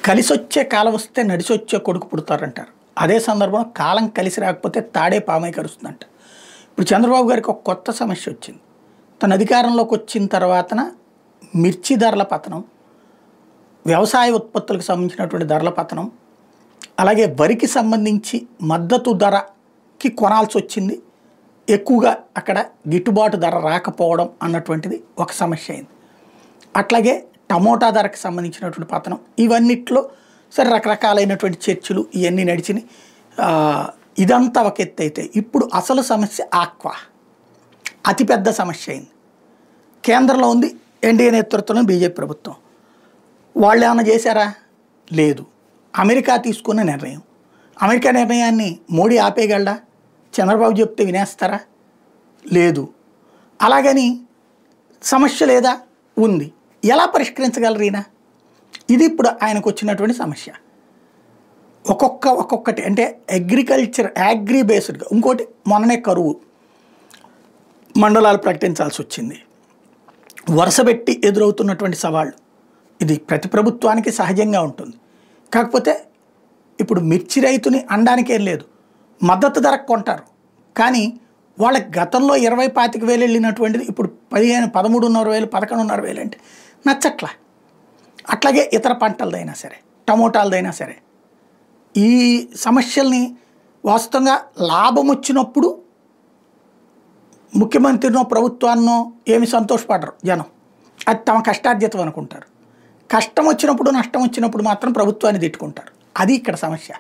కలిసొచ్చే కాలం వస్తే నడిచొచ్చే కొడుకు పుడతారంటారు. అదే సందర్భంలో కాలం కలిసి రాకపోతే తాడే పామై కరుస్తుందంట. ఇప్పుడు చంద్రబాబు గారికి ఒక కొత్త సమస్య వచ్చింది. తన అధికారంలోకి వచ్చిన తర్వాతన మిర్చి ధరల పతనం, వ్యవసాయ ఉత్పత్తులకు సంబంధించినటువంటి ధరల పతనం, అలాగే వరికి సంబంధించి మద్దతు ధరకి కొనాల్సి వచ్చింది, ఎక్కువగా అక్కడ గిట్టుబాటు ధర రాకపోవడం అన్నటువంటిది ఒక సమస్య అయింది. అట్లాగే టమోటా ధరకు సంబంధించినటువంటి పతనం, ఇవన్నిట్లో సరే రకరకాలైనటువంటి చర్చలు ఇవన్నీ నడిచినాయి. ఇదంతా ఒక ఎత్తు అయితే ఇప్పుడు అసలు సమస్య ఆక్వా అతిపెద్ద సమస్య అయింది. కేంద్రంలో ఉంది ఎన్డీఏ నేతృత్వంలో బీజేపీ ప్రభుత్వం. వాళ్ళు ఏమైనా చేశారా? లేదు. అమెరికా తీసుకున్న నిర్ణయం, అమెరికా నిర్ణయాన్ని మోడీ ఆపేయగలడా? చంద్రబాబు చెప్తే వినేస్తారా? లేదు. అలాగని సమస్య లేదా? ఉంది. ఎలా పరిష్కరించగలరు ఈయన? ఇది ఇప్పుడు ఆయనకు వచ్చినటువంటి సమస్య. ఒక్కొక్కటి అంటే అగ్రికల్చర్ అగ్రి బేస్డ్గా. ఇంకోటి మొన్ననే కరువు మండలాలు ప్రకటించాల్సి వచ్చింది. వరుసపెట్టి ఎదురవుతున్నటువంటి సవాళ్ళు ఇది ప్రతి ప్రభుత్వానికి సహజంగా ఉంటుంది. కాకపోతే ఇప్పుడు మిర్చి రైతుని అనడానికేం లేదు, మద్దతు ధరకు కొంటారు. కానీ వాళ్ళకి గతంలో 20-25 వెళ్ళినటువంటిది ఇప్పుడు 15, 13,500, 11,500 అంటే నచ్చట్లా. అట్లాగే ఇతర పంటలదైనా సరే, టమోటాలదైనా సరే, ఈ సమస్యల్ని వాస్తవంగా లాభం వచ్చినప్పుడు ముఖ్యమంత్రినో ప్రభుత్వాన్నో ఏమి సంతోషపడరు జనం. అది తమ కష్టార్జితం అనుకుంటారు. కష్టం వచ్చినప్పుడు, నష్టం వచ్చినప్పుడు మాత్రం ప్రభుత్వాన్ని తిట్టుకుంటారు. అది ఇక్కడ సమస్య.